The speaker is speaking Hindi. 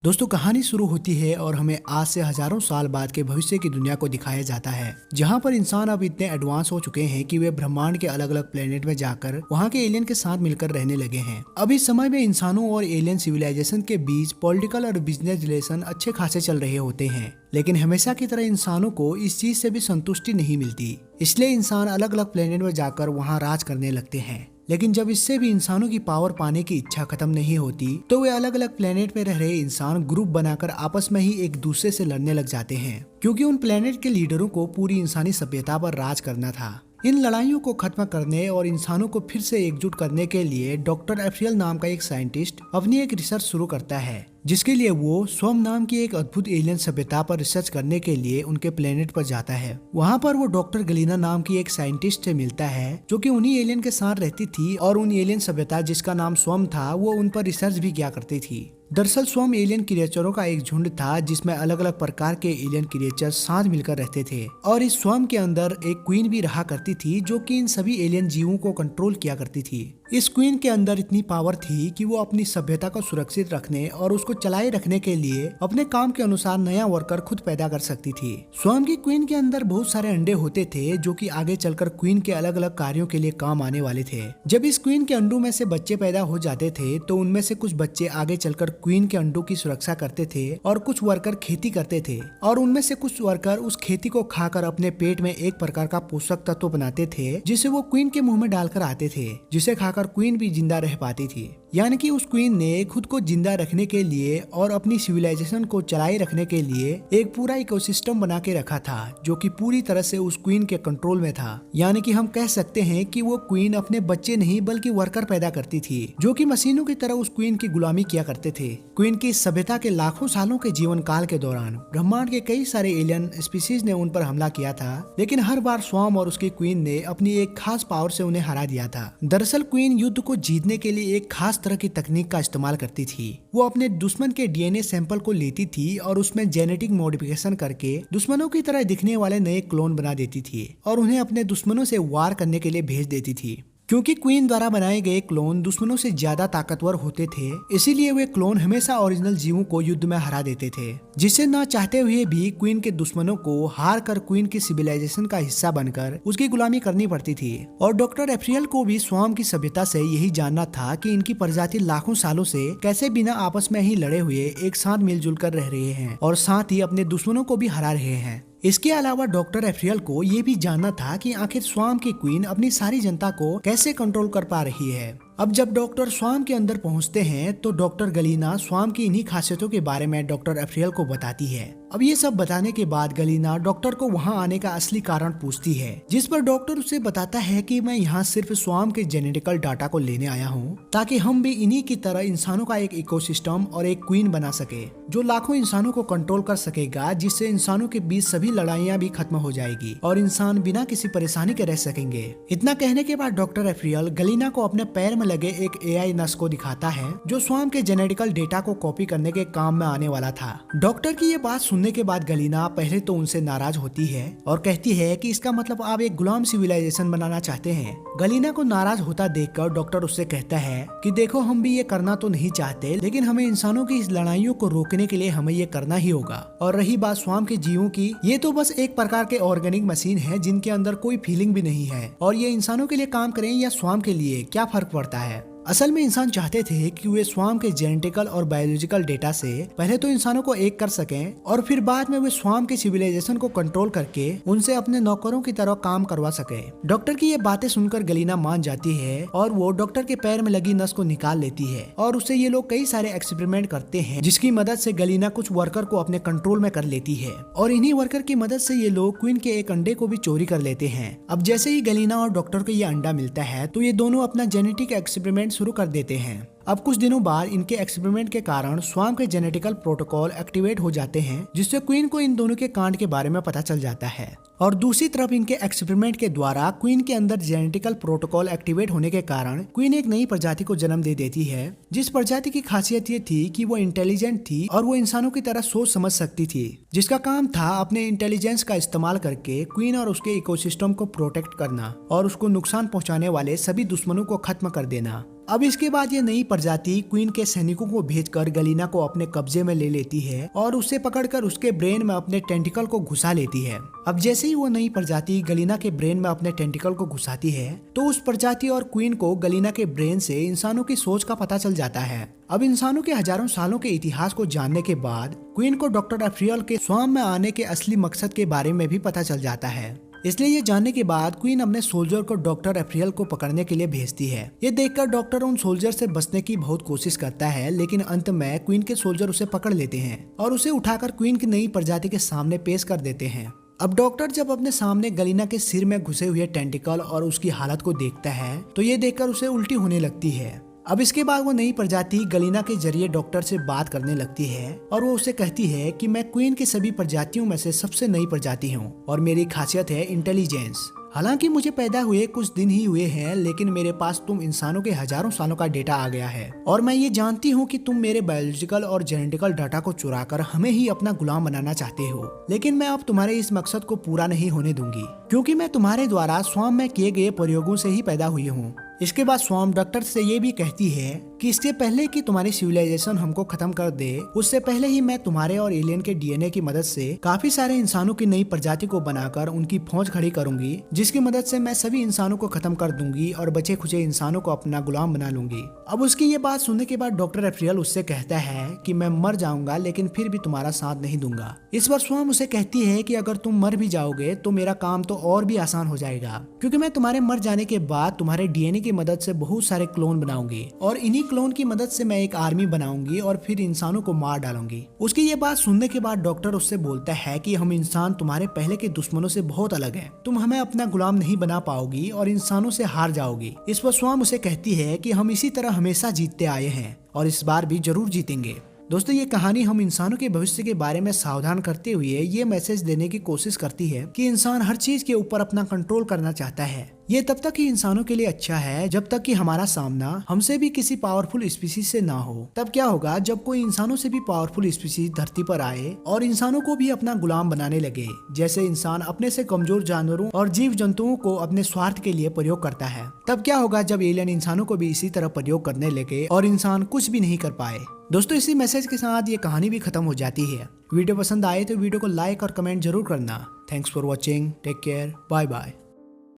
दोस्तों कहानी शुरू होती है और हमें आज से हजारों साल बाद के भविष्य की दुनिया को दिखाया जाता है, जहां पर इंसान अब इतने एडवांस हो चुके हैं कि वे ब्रह्मांड के अलग अलग प्लेनेट में जाकर वहां के एलियन के साथ मिलकर रहने लगे हैं। अब इस समय में इंसानों और एलियन सिविलाइजेशन के बीच पॉलिटिकल और बिजनेस रिलेशन अच्छे खासे चल रहे होते हैं, लेकिन हमेशा की तरह इंसानों को इस चीज से भी संतुष्टि नहीं मिलती। इसलिए इंसान अलग अलग प्लेनेट में जाकर वहाँ राज करने लगते हैं। लेकिन जब इससे भी इंसानों की पावर पाने की इच्छा खत्म नहीं होती तो वे अलग अलग प्लेनेट में रह रहे इंसान ग्रुप बनाकर आपस में ही एक दूसरे से लड़ने लग जाते हैं, क्योंकि उन प्लेनेट के लीडरों को पूरी इंसानी सभ्यता पर राज करना था। इन लड़ाइयों को खत्म करने और इंसानों को फिर से एकजुट करने के लिए डॉक्टर एफ्रियल नाम का एक साइंटिस्ट अपनी एक रिसर्च शुरू करता है, जिसके लिए वो स्वम नाम की एक अद्भुत एलियन सभ्यता पर रिसर्च करने के लिए उनके प्लेनेट पर जाता है। वहाँ पर वो डॉक्टर गलीना नाम की एक साइंटिस्ट से मिलता है जो कि उन्हीं एलियन के साथ रहती थी और उन एलियन सभ्यता जिसका नाम स्वम था वो उन पर रिसर्च भी किया करती थी। दरअसल स्वम एलियन क्रिएचरों का एक झुंड था जिसमें अलग अलग प्रकार के एलियन क्रिएचर साथ मिलकर रहते थे, और इस स्वम के अंदर एक क्वीन भी रहा करती थी जो कि इन सभी एलियन जीवों को कंट्रोल किया करती थी। इस क्वीन के अंदर इतनी पावर थी कि वो अपनी सभ्यता को सुरक्षित रखने और उसको चलाए रखने के लिए अपने काम के अनुसार नया वर्कर खुद पैदा कर सकती थी। स्वम की क्वीन के अंदर बहुत सारे अंडे होते थे जो कि आगे चलकर क्वीन के अलग अलग कार्यों के लिए काम आने वाले थे। जब इस क्वीन के अंडों में से बच्चे पैदा हो जाते थे तो उनमें से कुछ बच्चे आगे चलकर क्वीन के अंडों की सुरक्षा करते थे और कुछ वर्कर खेती करते थे, और उनमें से कुछ वर्कर उस खेती को खाकर अपने पेट में एक प्रकार का पोषक तत्व बनाते थे जिसे वो क्वीन के मुंह में डालकर आते थे, जिसे खाकर क्वीन भी जिंदा रह पाती थी। यानी कि उस क्वीन ने खुद को जिंदा रखने के लिए और अपनी सिविलाइजेशन को चलाए रखने के लिए एक पूरा इकोसिस्टम बना के रखा था जो कि पूरी तरह से उस क्वीन के कंट्रोल में था। यानी कि हम कह सकते हैं कि वो क्वीन अपने बच्चे नहीं बल्कि वर्कर पैदा करती थी जो कि मशीनों की तरह उस क्वीन की गुलामी किया करते थे। क्वीन की सभ्यता के लाखों सालों के जीवन काल के दौरान ब्रह्मांड के कई सारे एलियन स्पीसीज ने उन पर हमला किया था, लेकिन हर बार स्वम और उसकी क्वीन ने अपनी एक खास पावर से उन्हें हरा दिया था। दरअसल क्वीन युद्ध को जीतने के लिए एक खास तरह की तकनीक का इस्तेमाल करती थी। वो अपने दुश्मन के डीएनए सैंपल को लेती थी और उसमें जेनेटिक मॉडिफिकेशन करके दुश्मनों की तरह दिखने वाले नए क्लोन बना देती थी और उन्हें अपने दुश्मनों से वार करने के लिए भेज देती थी। क्योंकि क्वीन द्वारा बनाए गए क्लोन दुश्मनों से ज्यादा ताकतवर होते थे, इसीलिए वे क्लोन हमेशा ओरिजिनल जीवों को युद्ध में हरा देते थे, जिससे न चाहते हुए भी क्वीन के दुश्मनों को हार कर क्वीन की सिविलाइजेशन का हिस्सा बनकर उसकी गुलामी करनी पड़ती थी। और डॉक्टर एफ्रियल को भी स्वम की सभ्यता से यही जानना था कि इनकी प्रजाति लाखों सालों से कैसे बिना आपस में ही लड़े हुए एक साथ मिलजुल कर रह रहे हैं और साथ ही अपने दुश्मनों को भी हरा रहे हैं। इसके अलावा डॉक्टर एफ्रियल को ये भी जानना था कि आखिर स्वम की क्वीन अपनी सारी जनता को कैसे कंट्रोल कर पा रही है। अब जब डॉक्टर स्वम के अंदर पहुंचते हैं तो डॉक्टर गलीना स्वम की इन्हीं खासियतों के बारे में डॉक्टर एफ्रियल को बताती है। अब ये सब बताने के बाद गलीना डॉक्टर को वहां आने का असली कारण पूछती है, जिस पर डॉक्टर उसे बताता है कि मैं यहाँ सिर्फ स्वम के जेनेटिकल डाटा को लेने आया हूँ ताकि हम भी इन्हीं की तरह इंसानों का एक इकोसिस्टम और एक क्वीन बना सके जो लाखों इंसानों को कंट्रोल कर सकेगा, जिससे इंसानों के बीच सभी लड़ाइयाँ भी खत्म हो जाएगी और इंसान बिना किसी परेशानी के रह सकेंगे। इतना कहने के बाद डॉक्टर एफ्रियल गलीना को अपने पैर में लगे एक एआई नस को दिखाता है जो स्वम के जेनेटिकल डेटा को कॉपी करने के काम में आने वाला था। डॉक्टर की ये बात सुनने के बाद गलीना पहले तो उनसे नाराज होती है और कहती है कि इसका मतलब आप एक गुलाम सिविलाइजेशन बनाना चाहते हैं। गलीना को नाराज होता देखकर डॉक्टर उससे कहता है कि देखो, हम भी ये करना तो नहीं चाहते, लेकिन हमें इंसानों की इस लड़ाइयों को रोकने के लिए हमें ये करना ही होगा। और रही बात स्वम के जीवों की, ये तो बस एक प्रकार के ऑर्गेनिक मशीन है जिनके अंदर कोई फीलिंग भी नहीं है, और ये इंसानों के लिए काम करें या स्वम के लिए क्या फर्क पड़ता है। असल में इंसान चाहते थे कि वे स्वम के जेनेटिकल और बायोलॉजिकल डेटा से पहले तो इंसानों को एक कर सकें और फिर बाद में वे स्वम के सिविलाइजेशन को कंट्रोल करके उनसे अपने नौकरों की तरह काम करवा सके। डॉक्टर की ये बातें सुनकर गलीना मान जाती है और वो डॉक्टर के पैर में लगी नस को निकाल लेती है, और उससे ये लोग कई सारे एक्सपेरिमेंट करते हैं जिसकी मदद से गलीना कुछ वर्कर को अपने कंट्रोल में कर लेती है, और इन्हीं वर्कर की मदद से ये लोग क्वीन के एक अंडे को भी चोरी कर लेते हैं। अब जैसे ही गलीना और डॉक्टर को ये अंडा मिलता है तो ये दोनों अपना जेनेटिक एक्सपेरिमेंट शुरू कर देते हैं। अब कुछ दिनों बाद इनके एक्सपेरिमेंट के कारण स्वम के जेनेटिकल प्रोटोकॉल एक्टिवेट हो जाते हैं, जिससे क्वीन को इन दोनों के कांड के बारे में पता चल जाता है। और दूसरी तरफ इनके एक्सपेरिमेंट के द्वारा क्वीन के अंदर जेनेटिकल प्रोटोकॉल एक्टिवेट होने के कारण क्वीन एक नई प्रजाति को जन्म दे देती है, जिस प्रजाति की खासियत ये थी कि वो इंटेलिजेंट थी और वो इंसानों की तरह सोच समझ सकती थी, जिसका काम था अपने इंटेलिजेंस का इस्तेमाल करके क्वीन और उसके इकोसिस्टम को प्रोटेक्ट करना और उसको नुकसान पहुंचाने वाले सभी दुश्मनों को खत्म कर देना। अब इसके बाद ये नई प्रजाति क्वीन के सैनिकों को भेजकर गलीना को अपने कब्जे में ले लेती है और उसे पकड़कर उसके ब्रेन में अपने टेंटिकल को घुसा लेती है। अब जैसे ही वो नई प्रजाति गलीना के ब्रेन में अपने टेंटिकल को घुसाती है तो उस प्रजाति और क्वीन को गलीना के ब्रेन से इंसानों की सोच का पता चल जाता है। अब इंसानों के हजारों सालों के इतिहास को जानने के बाद क्वीन को डॉक्टर एफ्रियल के स्वाम में आने के असली मकसद के बारे में भी पता चल जाता है। इसलिए ये जानने के बाद क्वीन अपने सोल्जर को डॉक्टर एफ्रियल को पकड़ने के लिए भेजती है। ये देखकर डॉक्टर उन सोल्जर से बचने की बहुत कोशिश करता है, लेकिन अंत में क्वीन के सोल्जर उसे पकड़ लेते हैं और उसे उठाकर क्वीन की नई प्रजाति के सामने पेश कर देते हैं। अब डॉक्टर जब अपने सामने गलीना के सिर में घुसे हुए टेंटिकल और उसकी हालत को देखता है तो ये देखकर उसे उल्टी होने लगती है। अब इसके बाद वो नई प्रजाति गलीना के जरिए डॉक्टर से बात करने लगती है और वो उसे कहती है कि मैं क्वीन की सभी प्रजातियों में से सबसे नई प्रजाति हूँ और मेरी खासियत है इंटेलिजेंस। हालांकि मुझे पैदा हुए कुछ दिन ही हुए हैं, लेकिन मेरे पास तुम इंसानों के हजारों सालों का डेटा आ गया है और मैं ये जानती हूँ कि तुम मेरे बायोलॉजिकल और जेनेटिकल डाटा को चुराकर हमें ही अपना गुलाम बनाना चाहते हो। लेकिन मैं अब तुम्हारे इस मकसद को पूरा नहीं होने दूंगी, क्योंकि मैं तुम्हारे द्वारा स्वाम में किए गए प्रयोगों से ही पैदा हुई हूँ। इसके बाद स्वाम डॉक्टर से ये भी कहती है कि इससे पहले कि तुम्हारी सिविलाइजेशन हमको खत्म कर दे, उससे पहले ही मैं तुम्हारे और एलियन के डीएनए की मदद से काफी सारे इंसानों की नई प्रजाति को बनाकर उनकी फौज खड़ी करूंगी, जिसकी मदद से मैं सभी इंसानों को खत्म कर दूंगी और बचे खुचे इंसानों को अपना गुलाम बना लूंगी। अब उसकी ये बात सुनने के बाद डॉक्टर एफ्रियल उससे कहता है कि मैं मर जाऊंगा लेकिन फिर भी तुम्हारा साथ नहीं दूंगा। इस पर स्वाम उसे कहती है कि अगर तुम मर भी जाओगे तो मेरा काम तो और भी आसान हो जाएगा, क्योंकि मैं तुम्हारे मर जाने के बाद तुम्हारे डीएनए की मदद से बहुत सारे क्लोन बनाऊंगी और इन्हीं क्लोन की मदद से मैं एक आर्मी बनाऊंगी और फिर इंसानों को मार डालूंगी। उसकी ये बात सुनने के बाद डॉक्टर उससे बोलता है कि हम इंसान तुम्हारे पहले के दुश्मनों से बहुत अलग हैं। तुम हमें अपना गुलाम नहीं बना पाओगी और इंसानों से हार जाओगी। इस पर स्वाम उसे कहती है कि हम इसी तरह हमेशा जीतते आए हैं और इस बार भी जरूर जीतेंगे। दोस्तों, ये कहानी हम इंसानों के भविष्य के बारे में सावधान करते हुए ये मैसेज देने की कोशिश करती है कि इंसान हर चीज के ऊपर अपना कंट्रोल करना चाहता है। ये तब तक ही इंसानों के लिए अच्छा है जब तक कि हमारा सामना हमसे भी किसी पावरफुल स्पीसीज से ना हो। तब क्या होगा जब कोई इंसानों से भी पावरफुल स्पीसीज धरती पर आए और इंसानों को भी अपना गुलाम बनाने लगे, जैसे इंसान अपने से कमजोर जानवरों और जीव जंतुओं को अपने स्वार्थ के लिए प्रयोग करता है। तब क्या होगा जब एलियन इंसानों को भी इसी तरह प्रयोग करने लगे और इंसान कुछ भी नहीं कर पाए। दोस्तों, इसी मैसेज के साथ ये कहानी भी खत्म हो जाती है। वीडियो पसंद आए तो वीडियो को लाइक और कमेंट जरूर करना। Thanks for watching. Take care. Bye bye.